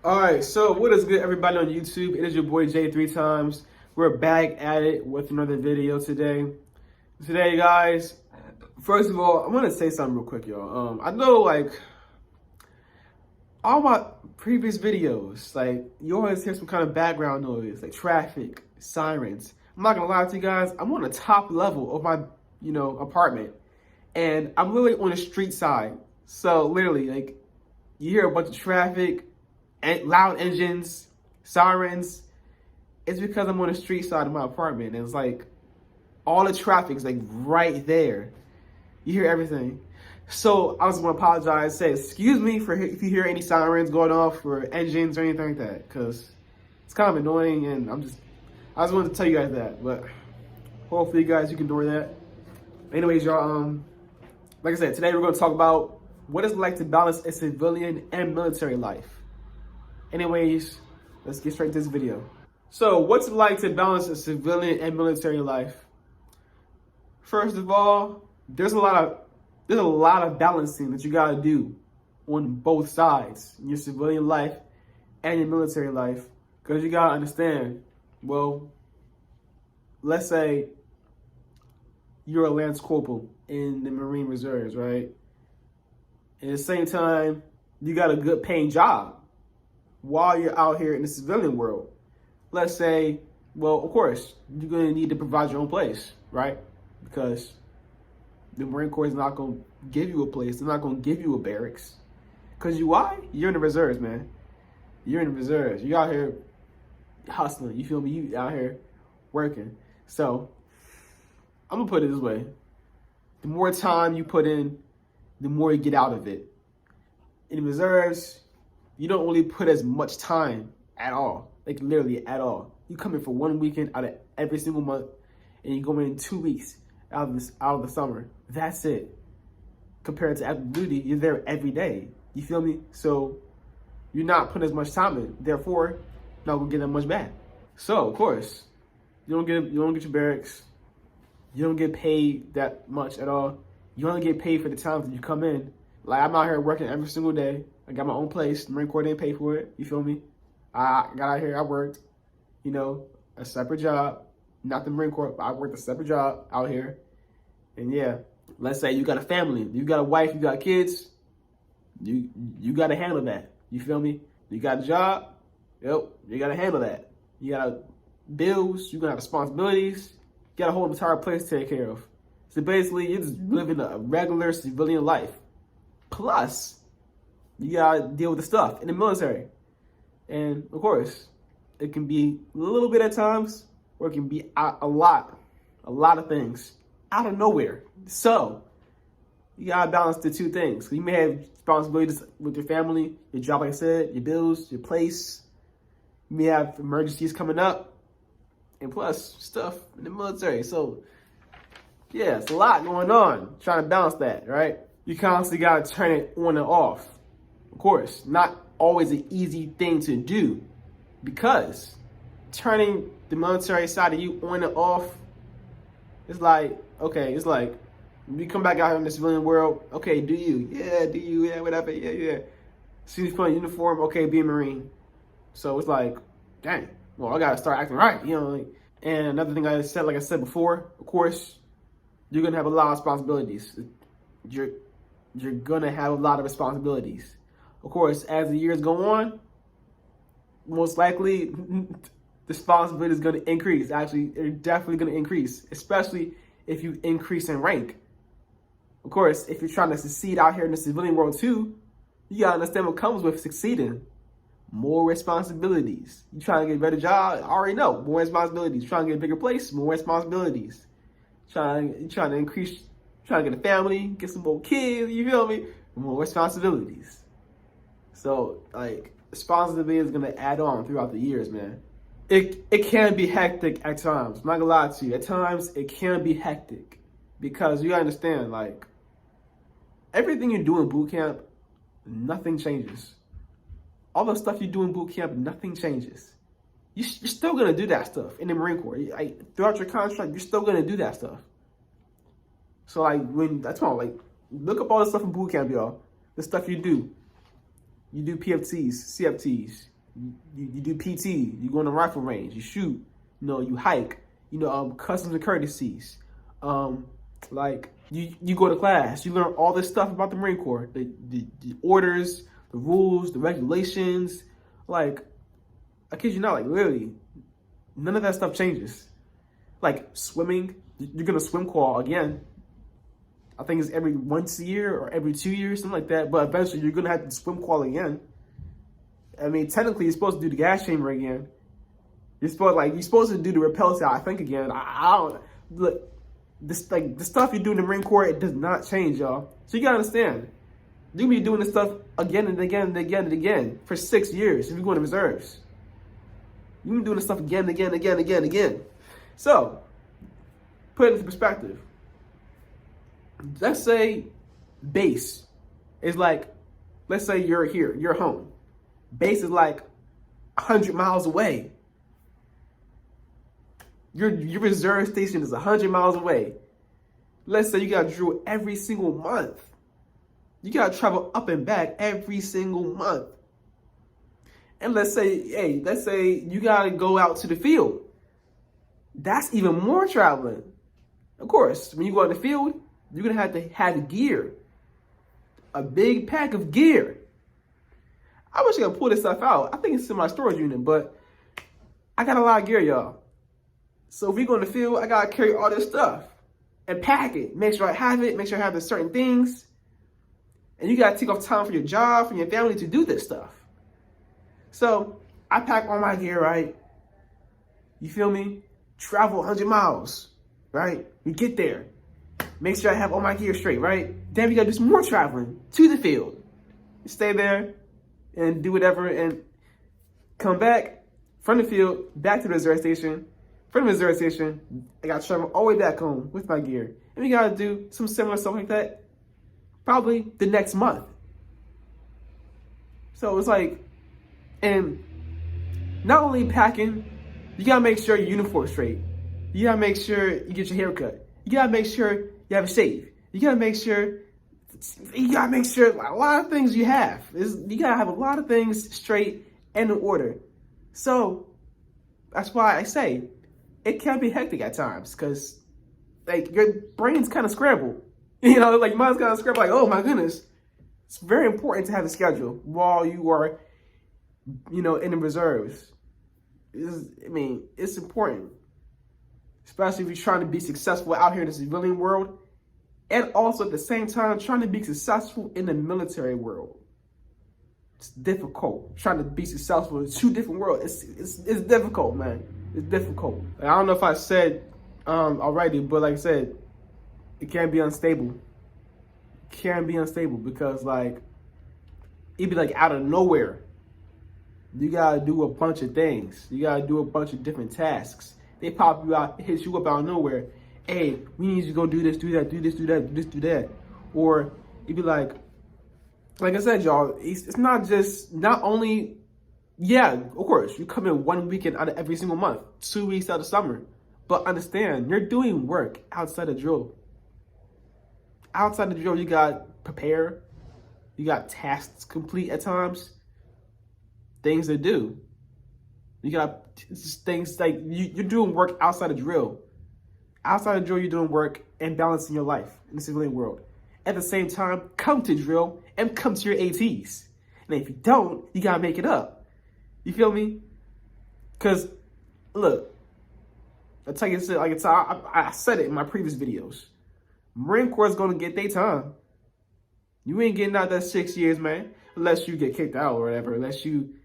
All right, so what is good, everybody on YouTube? It is your boy Jay 3 times. We're back at it with another video today. Today, guys, first of all, I want to say something real quick, y'all. I know, like, all my previous videos, like, you always hear some kind of background noise, like traffic, sirens. I'm not gonna lie to you guys, I'm on the top level of my, apartment, and I'm literally on the street side. So literally, like, you hear a bunch of traffic, and loud engines, sirens. It's because I'm on the street side of my apartment. And it's like all the traffic is like right there. You hear everything. So I just want to apologize, say excuse me for if you hear any sirens going off or engines or anything like that, because it's kind of annoying, and I just wanted to tell you guys that. But hopefully, you guys, you can ignore that. Anyways, y'all, like I said, today we're going to talk about what it's like to balance a civilian and military life. Anyways, let's get straight to this video. So, what's it like to balance a civilian and military life? First of all, there's a lot of balancing that you gotta do on both sides, in your civilian life and your military life. Because you gotta understand, well, let's say you're a Lance Corporal in the Marine Reserves, right? And at the same time, you got a good paying job while you're out here in the civilian world. Let's say, well, of course, you're going to need to provide your own place, right? Because the Marine Corps is not going to give you a place. They're not going to give you a barracks. Because why? You're in the reserves, man. You're in the reserves. You're out here hustling. You feel me? You out here working. So, I'm going to put it this way. The more time you put in, the more you get out of it. In the reserves, you don't really put as much time at all, like literally at all. You come in for 1 weekend out of every single month, and you go in 2 weeks out of the summer. That's it. Compared to active duty, you're there every day. You feel me? So you're not putting as much time in. Therefore, you're not gonna get that much back. So of course, you don't get your barracks. You don't get paid that much at all. You only get paid for the times that you come in. Like, I'm out here working every single day. I got my own place. The Marine Corps didn't pay for it. You feel me? I got out here. I worked, a separate job. Not the Marine Corps, but I worked a separate job out here. And yeah, let's say you got a family. You got a wife. You got kids. You got to handle that. You feel me? You got a job. Yep, you got to handle that. You got bills. You got responsibilities. You got a whole entire place to take care of. So basically, you're just living a regular civilian life. Plus, you gotta deal with the stuff in the military. And of course, it can be a little bit at times, or it can be a lot of things out of nowhere. So, you gotta balance the two things. You may have responsibilities with your family, your job, like I said, your bills, your place. You may have emergencies coming up, and plus stuff in the military. So, yeah, it's a lot going on, trying to balance that, right? You constantly gotta turn it on and off. Of course, not always an easy thing to do, because turning the military side of you on and off, it's like, okay, it's like, you come back out here in the civilian world, okay, do you? Yeah, do you? Yeah, whatever, yeah. As soon as you put on a uniform, okay, be a Marine. So it's like, dang, well, I gotta start acting right, And another thing I said, like I said before, of course, you're gonna have a lot of responsibilities. You're gonna have a lot of responsibilities. Of course, as the years go on, most likely the responsibility is gonna increase. Actually, they're definitely gonna increase, especially if you increase in rank. Of course, if you're trying to succeed out here in the civilian world too, you gotta understand what comes with succeeding. More responsibilities. You trying to get a better job? I already know. More responsibilities. Trying to get a bigger place? More responsibilities. Trying to increase, trying to get a family, get some more kids, you feel me? More responsibilities. So, like, responsibility is gonna add on throughout the years, man. It can be hectic at times. I'm not gonna lie to you. At times, it can be hectic. Because you gotta understand, like, everything you do in boot camp, nothing changes. All the stuff you do in boot camp, nothing changes. You're still gonna do that stuff in the Marine Corps. Throughout your contract, you're still gonna do that stuff. So like look up all the stuff in boot camp, y'all. The stuff you do. You do PFTs, CFTs. You do PT, you go on the rifle range, you shoot, you hike, customs and courtesies. Like you go to class, you learn all this stuff about the Marine Corps, the orders, the rules, the regulations. Like, I kid you not, like literally, none of that stuff changes. Like swimming, you're gonna swim call again. I think it's every once a year or every 2 years, something like that. But eventually, you're gonna have to swim qual again. I mean, technically, you're supposed to do the gas chamber again. You're supposed to do the rappel cell, I think, again. I don't look. The stuff you do in the Marine Corps, it does not change, y'all. So you gotta understand, you're gonna be doing this stuff again and again and again and again for 6 years if you're going to reserves. You're gonna be doing this stuff again and again and again and again and again. So, put it into perspective. Let's say base is like, let's say you're here, you're home. Base is like 100 miles away. Your reserve station is 100 miles away. Let's say you got to drill every single month. You got to travel up and back every single month. And let's say you got to go out to the field. That's even more traveling. Of course, when you go out in the field, you're going to have gear. A big pack of gear. I wish I could pull this stuff out. I think it's in my storage unit, but I got a lot of gear, y'all. So if we go in the field, I got to carry all this stuff and pack it. Make sure I have it. Make sure I have the certain things. And you got to take off time for your job, for your family to do this stuff. So I pack all my gear, right? You feel me? Travel 100 miles, right? We get there. Make sure I have all my gear straight, right? Then we got to do some more traveling to the field. Stay there and do whatever and come back from the field, back to the reserve station. From the reserve station, I got to travel all the way back home with my gear. And we got to do some similar stuff like that probably the next month. So it's like, and not only packing, you got to make sure your uniform's straight. You got to make sure you get your hair cut. You got to make sure you have a shave. You got to make sure a lot of things you have. You got to have a lot of things straight and in order. So that's why I say it can be hectic at times because like your brain's kind of scrambled. Like mine's kind of scrambled. Like, oh my goodness. It's very important to have a schedule while you are, in the reserves. It's important. Especially if you're trying to be successful out here in the civilian world. And also at the same time, trying to be successful in the military world. It's difficult. Trying to be successful in two different worlds. It's difficult, man. It's difficult. I don't know if I said already, but like I said, it can be unstable. It can be unstable because like, it'd be like out of nowhere. You gotta do a bunch of things. You gotta do a bunch of different tasks. They pop you out, hit you up out of nowhere. Hey, we need you to go do this, do that, do this, do that, do this, do that. Or it'd be like I said, y'all, it's not only, yeah, of course, you come in 1 weekend out of every single month, 2 weeks out of summer. But understand, you're doing work outside of drill. Outside of drill, you got prepare. You got tasks to complete at times. Things to do. You got things like you're doing work outside of drill. Outside of drill, you're doing work and balancing your life in the civilian world. At the same time, come to drill and come to your ATs. And if you don't, you gotta make it up. You feel me? Because, look, I tell you, I said it in my previous videos. Marine Corps is gonna get their time. You ain't getting out that 6 years, man, unless you get kicked out or whatever, unless you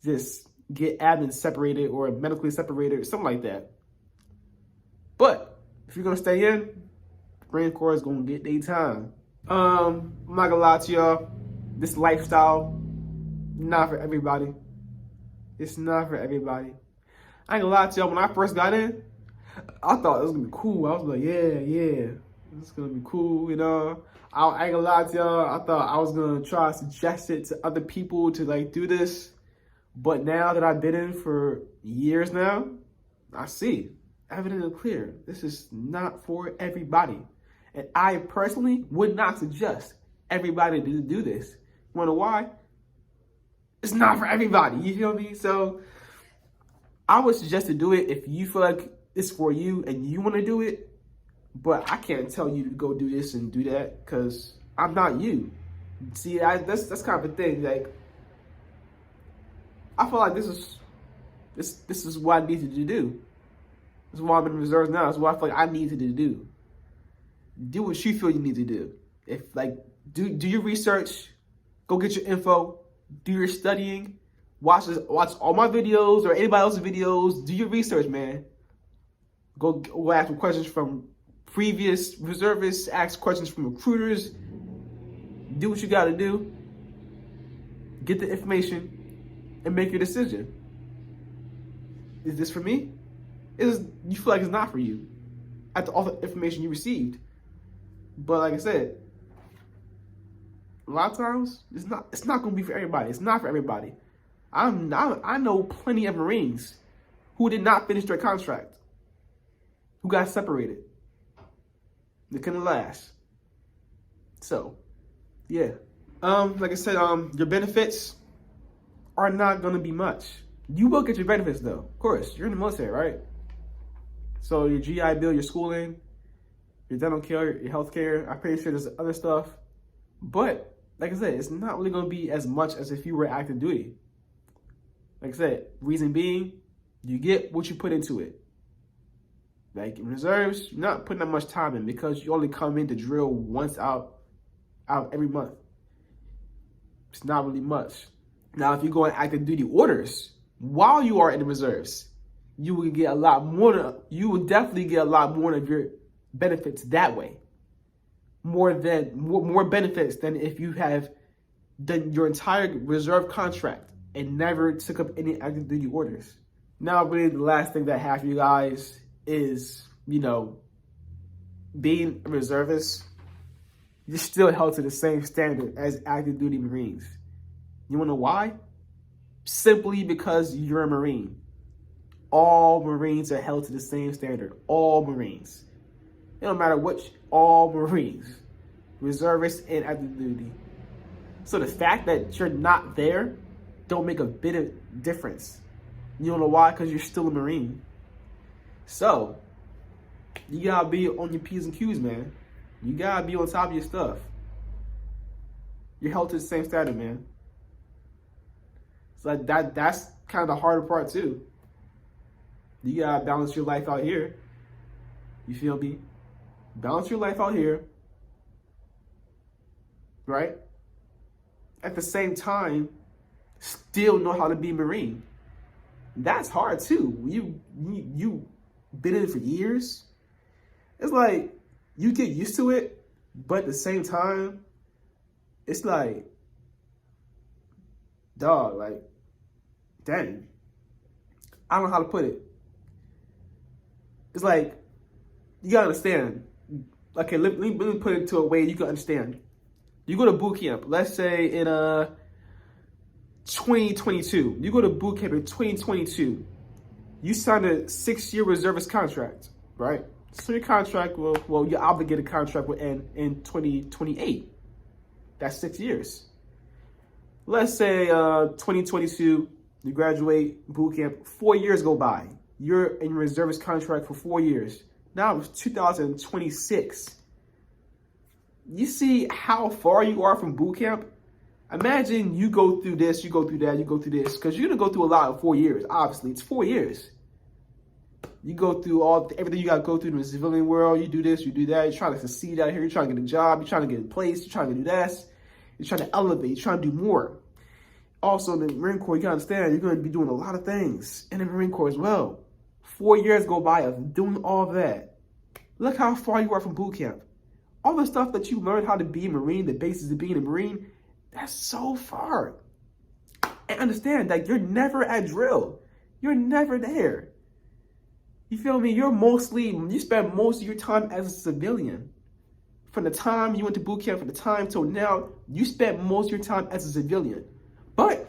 just get admin separated or medically separated or something like that. But if you're gonna stay in, Marine Corps is gonna get their time. I'm not gonna lie to y'all, this lifestyle, not for everybody. It's not for everybody. I ain't gonna lie to y'all, when I first got in, I thought it was gonna be cool. I was like, yeah, it's gonna be cool, I ain't gonna lie to y'all, I thought I was gonna try to suggest it to other people to like do this. But now that I've been in for years now, I see evident and clear. This is not for everybody. And I personally would not suggest everybody to do this. You wanna know why? it's not for everybody. You feel me? So I would suggest to do it if you feel like it's for you and you want to do it. But I can't tell you to go do this and do that because I'm not you. See, that's kind of a thing. Like, I feel like this is what I needed to do. This is why I'm in reserves now. This is what I feel like I needed to do. Do what you feel you need to do. If like do your research, go get your info, do your studying, watch all my videos or anybody else's videos. Do your research, man. Go ask some questions from previous reservists, ask questions from recruiters. Do what you got to do. Get the information and make your decision. Is this for me? You feel like it's not for you after all the information you received. But like I said, a lot of times it's not going to be for everybody. It's not for everybody. I know plenty of Marines who did not finish their contract, who got separated. They couldn't last. So, yeah. Like I said, your benefits are not going to be much. You will get your benefits though. Of course, you're in the military, right? So your GI Bill, your schooling, your dental care, your health care. I'm pretty sure there's other stuff. But like I said, it's not really going to be as much as if you were active duty. Like I said, reason being, you get what you put into it. Like in reserves, you're not putting that much time in because you only come in to drill once out every month. It's not really much. Now, if you go on active duty orders while you are in the reserves, you will get a lot more. You will definitely get a lot more of your benefits that way. More benefits than if you have done your entire reserve contract and never took up any active duty orders. Now, really, the last thing that I have for you guys is, being a reservist, you're still held to the same standard as active duty Marines. You want to know why? Simply because you're a Marine. All Marines are held to the same standard. All Marines. It don't matter which, all Marines. Reservists and active duty. So the fact that you're not there don't make a bit of difference. You don't know why? Because you're still a Marine. So, you gotta be on your P's and Q's, man. You gotta be on top of your stuff. You're held to the same standard, man. So that's kind of the harder part too. You gotta balance your life out here. You feel me? Balance your life out here. Right? At the same time, still know how to be Marine. That's hard too. You been in it for years. It's like you get used to it, but at the same time, it's like, dog, like, dang. I don't know how to put it. It's like, you gotta understand. Okay, let me put it to a way you can understand. You go to boot camp, let's say in 2022. You go to boot camp in 2022. You signed a 6-year reservist contract, right? So your contract your obligated contract will end in 2028. That's 6 years. Let's say 2022, you graduate boot camp, 4 years go by. You're in your reservist contract for 4 years. Now it's 2026. You see how far you are from boot camp? Imagine you go through this, you go through that, you go through this, because you're going to go through a lot in 4 years. Obviously, it's 4 years. You go through everything you got to go through in the civilian world. You do this, you do that. You're trying to succeed out here. You're trying to get a job. You're trying to get in place. You're trying to do this. You're trying to elevate. You're trying to do more. Also, in the Marine Corps, you got to understand, you're going to be doing a lot of things in the Marine Corps as well. 4 years go by of doing all that. Look how far you are from boot camp. All the stuff that you learned how to be a Marine, the basis of being a Marine, that's so far. And understand that you're never at drill. You're never there. You feel me? You spend most of your time as a civilian. From the time you went to boot camp, from the time till now, you spent most of your time as a civilian. But,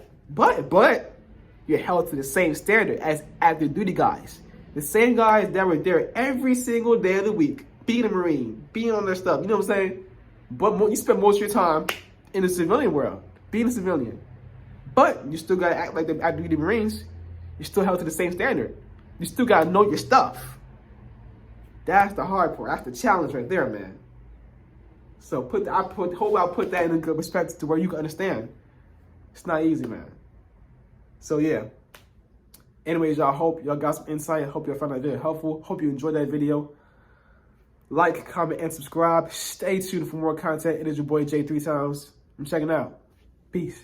you're held to the same standard as active duty guys. The same guys that were there every single day of the week, being a Marine, being on their stuff, you know what I'm saying? But you spend most of your time in the civilian world, being a civilian. But you still gotta act like the active duty Marines. You're still held to the same standard. You still gotta know your stuff. That's the hard part. That's the challenge right there, man. So hope I'll put that in a good perspective to where you can understand. It's not easy, man. So yeah. Anyways, y'all, hope y'all got some insight. I hope y'all found that video helpful. Hope you enjoyed that video. Like, comment, and subscribe. Stay tuned for more content. It is your boy Jay 3 times. I'm checking out. Peace.